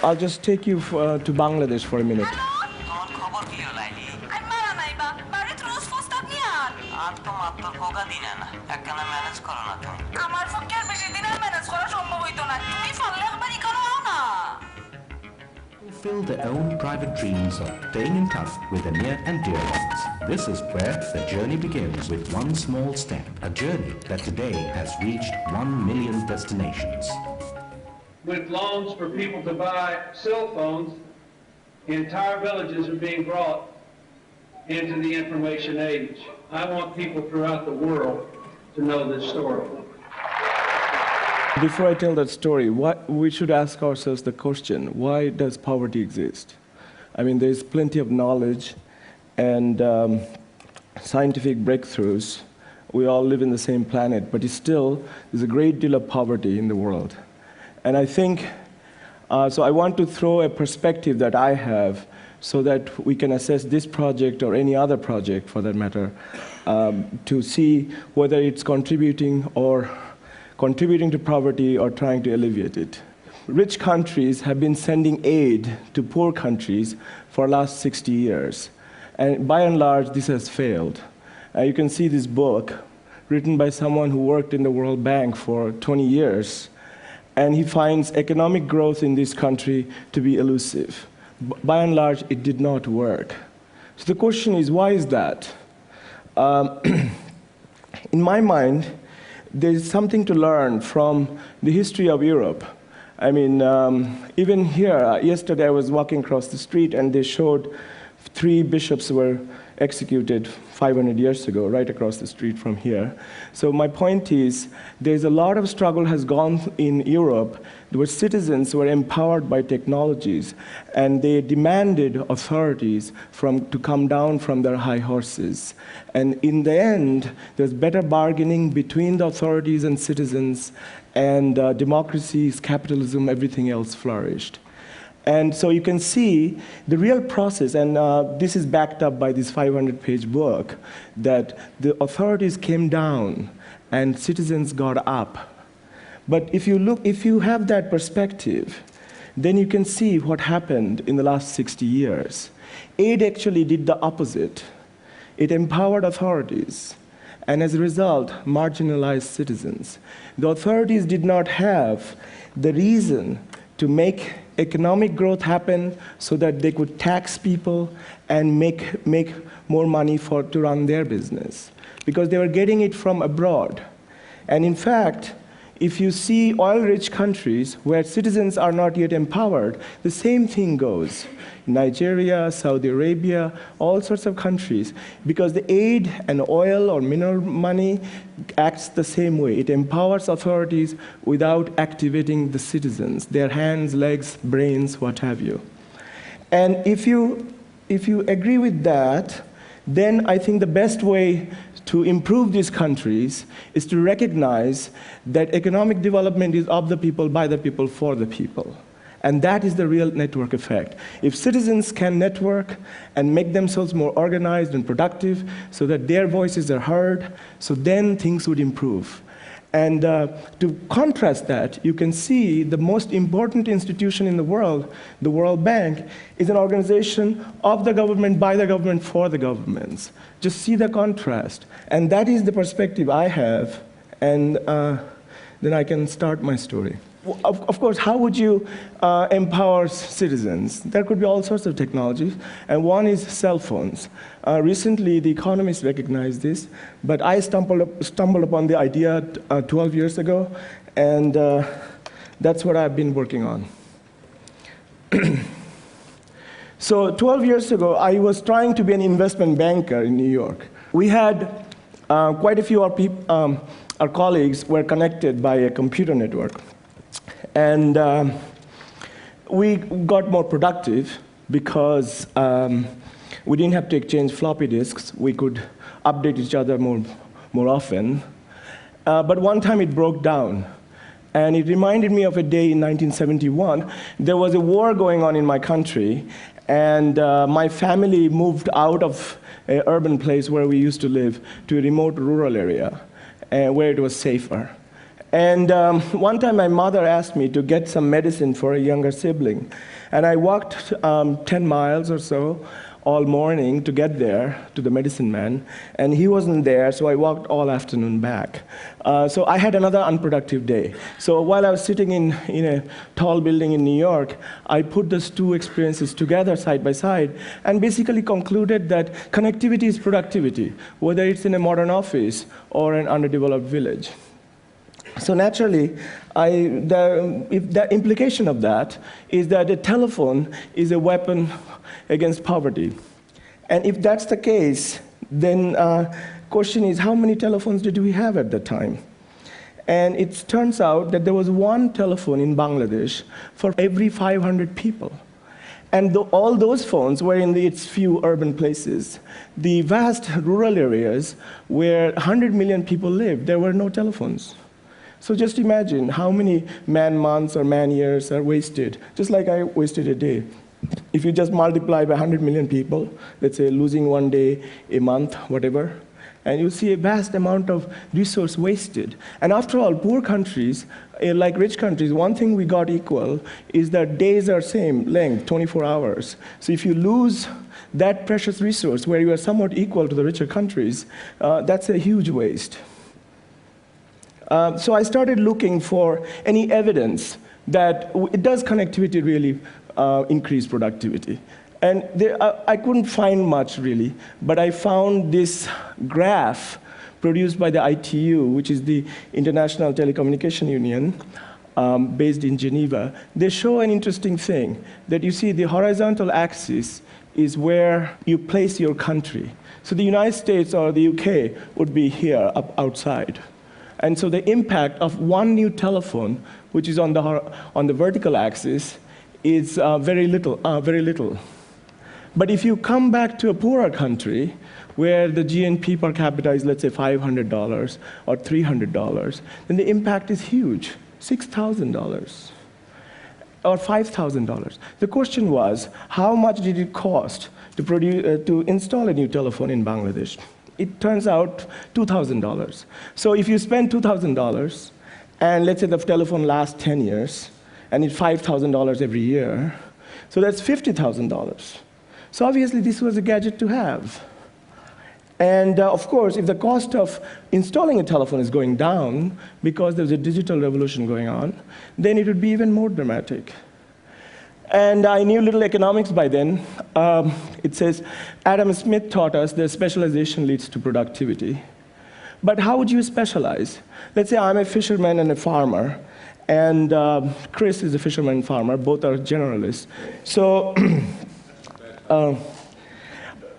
I'll just take you to Bangladesh for a minute. Fulfill their own private dreams of staying in touch with the near and dear ones. This is where the journey begins with one small step, a journey that today has reached 1 million destinations. With loans for people to buy cell phones, entire villages are being brought into the information age. I want people throughout the world to know this story. Before I tell that story, we should ask ourselves the question, why does poverty exist? I mean, there's plenty of knowledge and scientific breakthroughs. We all live in the same planet, but still, there's a great deal of poverty in the world. And I think, so I want to throw a perspective that I have so that we can assess this project or any other project, for that matter, to see whether it's contributing to poverty or trying to alleviate it. Rich countries have been sending aid to poor countries for the last 60 years. And by and large, this has failed. You can see this book written by someone who worked in the World Bank for 20 years. And he finds economic growth in this country to be elusive. By and large, it did not work. So the question is, why is that? In my mind, there's something to learn from the history of Europe. I mean, even here, yesterday I was walking across the street and they showed 3 bishops were executed 500 years ago, right across the street from here. So my point is, there's a lot of struggle has gone in Europe where citizens were empowered by technologies and they demanded authorities to come down from their high horses. And in the end, there's better bargaining between the authorities and citizens, and democracies, capitalism, everything else flourished. And so you can see the real process, and this is backed up by this 500-page book, that the authorities came down and citizens got up. But if you have that perspective, then you can see what happened in the last 60 years. Aid actually did the opposite. It empowered authorities, and as a result, marginalized citizens. The authorities did not have the reason to make economic growth happen so that they could tax people and make more money to run their business, because they were getting it from abroad. And in fact, if you see oil-rich countries where citizens are not yet empowered, the same thing goes. Nigeria, Saudi Arabia, all sorts of countries, because the aid and oil or mineral money acts the same way. It empowers authorities without activating the citizens, their hands, legs, brains, what have you. And if you agree with that, then I think the best way to improve these countries is to recognize that economic development is of the people, by the people, for the people. And that is the real network effect. If citizens can network and make themselves more organized and productive so that their voices are heard, so then things would improve. And to contrast that, you can see the most important institution in the world, the World Bank, is an organization of the government, by the government, for the governments. Just see the contrast. And that is the perspective I have, and then I can start my story. Of course, how would you empower citizens? There could be all sorts of technologies, and one is cell phones. Recently, the economists recognized this, but I stumbled upon the idea 12 years ago, and that's what I've been working on. So 12 years ago, I was trying to be an investment banker in New York. We had quite a few of our colleagues were connected by a computer network. And we got more productive because we didn't have to exchange floppy disks. We could update each other more often. But one time it broke down. And it reminded me of a day in 1971. There was a war going on in my country, and my family moved out of an urban place where we used to live to a remote rural area where it was safer. And one time my mother asked me to get some medicine for a younger sibling. And I walked 10 miles or so all morning to get there to the medicine man. And he wasn't there, so I walked all afternoon back. So I had another unproductive day. So while I was sitting in a tall building in New York, I put those two experiences together side by side and basically concluded that connectivity is productivity, whether it's in a modern office or an underdeveloped village. So naturally, the implication of that is that a telephone is a weapon against poverty. And if that's the case, then question is, how many telephones did we have at the time? And it turns out that there was one telephone in Bangladesh for every 500 people. And all those phones were in its few urban places. The vast rural areas where 100 million people lived, there were no telephones. So just imagine how many man-months or man-years are wasted, just like I wasted a day. If you just multiply by 100 million people, let's say losing one day, a month, whatever, and you see a vast amount of resource wasted. And after all, poor countries, like rich countries, one thing we got equal is that days are same length, 24 hours. So if you lose that precious resource where you are somewhat equal to the richer countries, that's a huge waste. So I started looking for any evidence that does connectivity really increase productivity. And I couldn't find much, really, but I found this graph produced by the ITU, which is the International Telecommunication Union, based in Geneva. They show an interesting thing, that you see the horizontal axis is where you place your country. So the United States or the UK would be here, up outside. And so the impact of one new telephone, which is on the vertical axis, is very little. But if you come back to a poorer country, where the GNP per capita is, let's say, $500 or $300, then the impact is huge, $6,000 or $5,000. The question was, how much did it cost to install a new telephone in Bangladesh? It turns out $2,000. So if you spend $2,000, and let's say the telephone lasts 10 years, and it's $5,000 every year, so that's $50,000. So obviously this was a gadget to have. And of course, if the cost of installing a telephone is going down because there's a digital revolution going on, then it would be even more dramatic. And I knew little economics by then. It says, Adam Smith taught us that specialization leads to productivity. But how would you specialize? Let's say I'm a fisherman and a farmer, and Chris is a fisherman and farmer. Both are generalists. So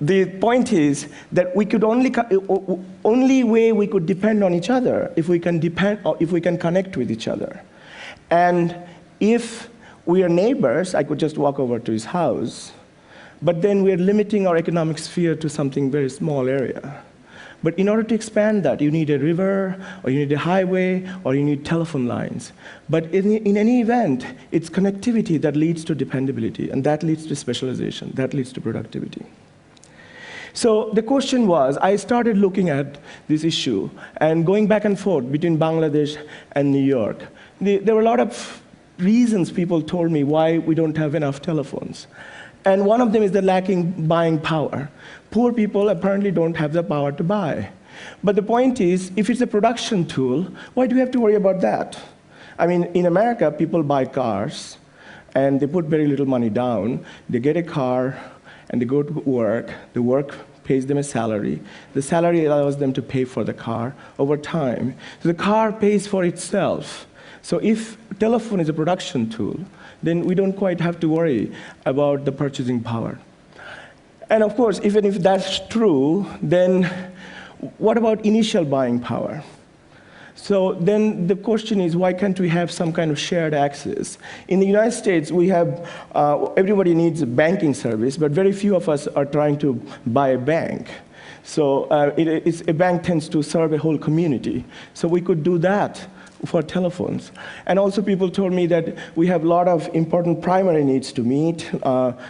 the point is that we could only way we could depend on each other if we can connect with each other. And if we are neighbors, I could just walk over to his house, but then we're limiting our economic sphere to something very small area. But in order to expand that, you need a river, or you need a highway, or you need telephone lines. But in any event, it's connectivity that leads to dependability, and that leads to specialization, that leads to productivity. So the question was, I started looking at this issue and going back and forth between Bangladesh and New York. There were a lot of reasons people told me why we don't have enough telephones. And one of them is the lacking buying power. Poor people apparently don't have the power to buy. But the point is, if it's a production tool, why do we have to worry about that? I mean, in America, people buy cars, and they put very little money down. They get a car, and they go to work. The work pays them a salary. The salary allows them to pay for the car over time. So the car pays for itself. So if telephone is a production tool, then we don't quite have to worry about the purchasing power. And of course, even if that's true, then what about initial buying power? So then the question is, why can't we have some kind of shared access? In the United States, we have, everybody needs a banking service, but very few of us are trying to buy a bank. So a bank tends to serve a whole community. So we could do that for telephones. And also people told me that we have a lot of important primary needs to meet,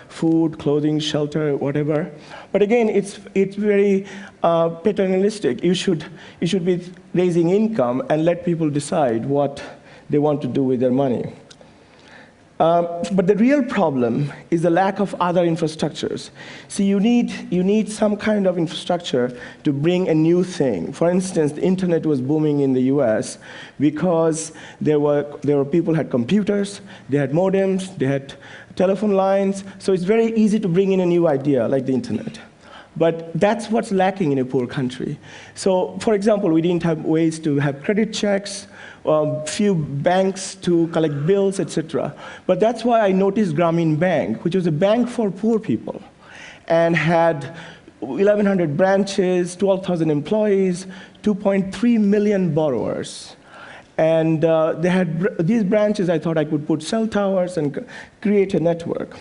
food, clothing, shelter, whatever. But again, it's very paternalistic. You should be raising income and let people decide what they want to do with their money. But the real problem is the lack of other infrastructures. See, you need some kind of infrastructure to bring a new thing. For instance, the internet was booming in the US because there were people who had computers, they had modems, they had telephone lines, so it's very easy to bring in a new idea like the internet. But that's what's lacking in a poor country. So, for example, we didn't have ways to have credit checks, few banks to collect bills, etc. But that's why I noticed Grameen Bank, which was a bank for poor people, and had 1,100 branches, 12,000 employees, 2.3 million borrowers. And they had these branches. I thought I could put cell towers and create a network.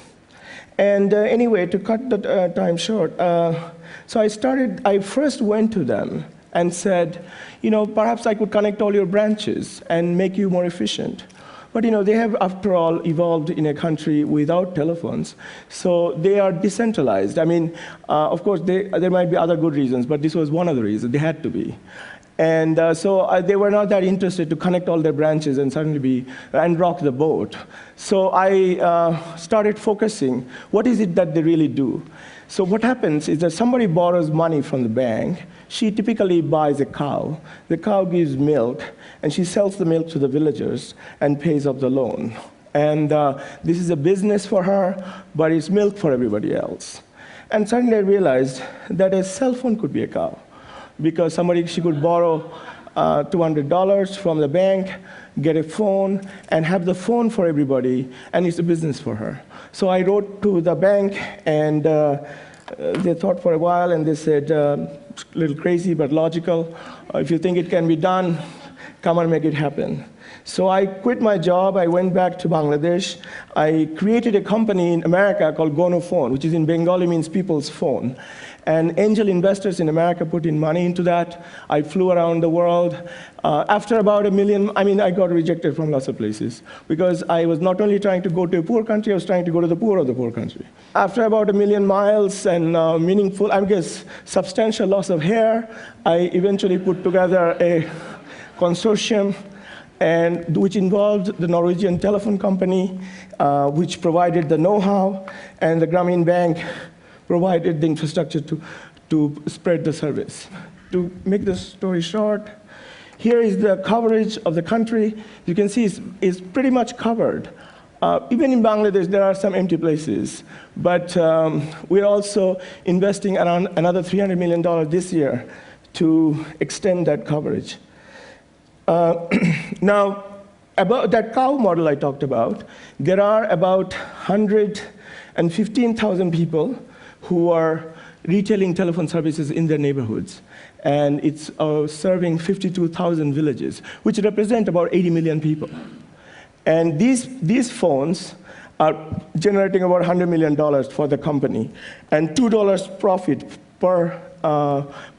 And anyway, to cut the time short, so I first went to them and said, perhaps I could connect all your branches and make you more efficient. But they have, after all, evolved in a country without telephones, so they are decentralized. I mean, of course, there might be other good reasons, but this was one of the reasons. They had to be. And so they were not that interested to connect all their branches and suddenly and rock the boat. So I started focusing, what is it that they really do? So what happens is that somebody borrows money from the bank. She typically buys a cow. The cow gives milk, and she sells the milk to the villagers and pays off the loan. And this is a business for her, but it's milk for everybody else. And suddenly I realized that a cell phone could be a cow, because she could borrow $200 from the bank, get a phone, and have the phone for everybody, and it's a business for her. So I wrote to the bank, and they thought for a while, and they said, a little crazy but logical, if you think it can be done, come and make it happen. So I quit my job, I went back to Bangladesh. I created a company in America called Gono Phone, which is in Bengali means people's phone. And angel investors in America put in money into that. I flew around the world. After about 1 million, I got rejected from lots of places because I was not only trying to go to a poor country, I was trying to go to the poor of the poor country. After about 1 million miles and substantial loss of hair, I eventually put together a consortium which involved the Norwegian telephone company, which provided the know-how, and the Grameen Bank provided the infrastructure to spread the service. To make the story short, here is the coverage of the country. You can see it's pretty much covered. Even in Bangladesh, there are some empty places. But we're also investing around another $300 million this year to extend that coverage. Now, about that cow model I talked about, there are about 115,000 people who are retailing telephone services in their neighborhoods. And it's serving 52,000 villages, which represent about 80 million people. And these phones are generating about $100 million for the company, and $2 profit per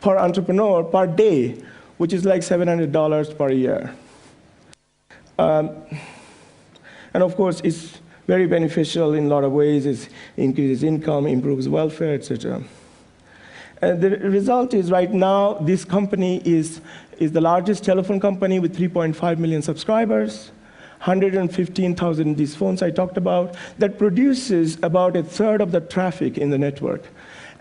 entrepreneur per day, which is like $700 per year. And of course, it's very beneficial in a lot of ways. It increases income, improves welfare, etc. The result is right now, this company is the largest telephone company with 3.5 million subscribers, 115,000 these phones I talked about, that produces about a third of the traffic in the network.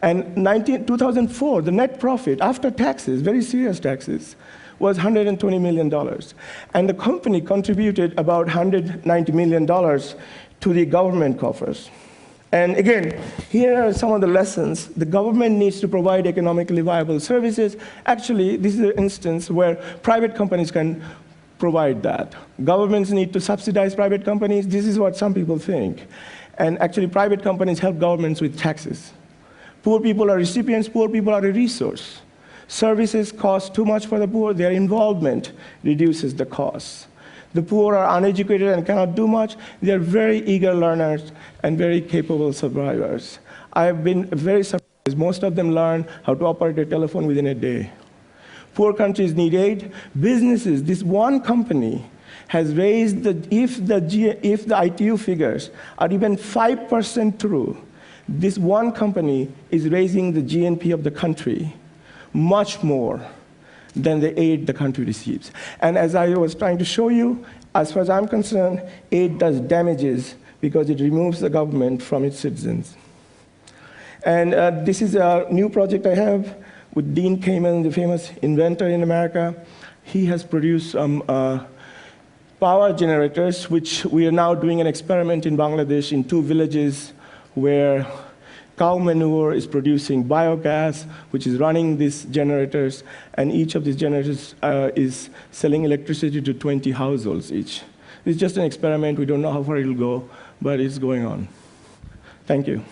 And 2004, the net profit after taxes, very serious taxes, was $120 million. And the company contributed about $190 million to the government coffers. And again, here are some of the lessons. The government needs to provide economically viable services. Actually, this is an instance where private companies can provide that. Governments need to subsidize private companies. This is what some people think. And actually, private companies help governments with taxes. Poor people are recipients, poor people are a resource. Services cost too much for the poor, their involvement reduces the costs. The poor are uneducated and cannot do much. They are very eager learners and very capable survivors. I have been very surprised. Most of them learn how to operate a telephone within a day. Poor countries need aid. Businesses, this one company has raised, if the ITU figures are even 5% true, this one company is raising the GNP of the country much more than the aid the country receives. And as I was trying to show you, as far as I'm concerned, aid does damages because it removes the government from its citizens. And this is a new project I have with Dean Kamen, the famous inventor in America. He has produced some power generators, which we are now doing an experiment in Bangladesh in 2 villages where cow manure is producing biogas, which is running these generators, and each of these generators is selling electricity to 20 households each. It's just an experiment. We don't know how far it'll go, but it's going on. Thank you.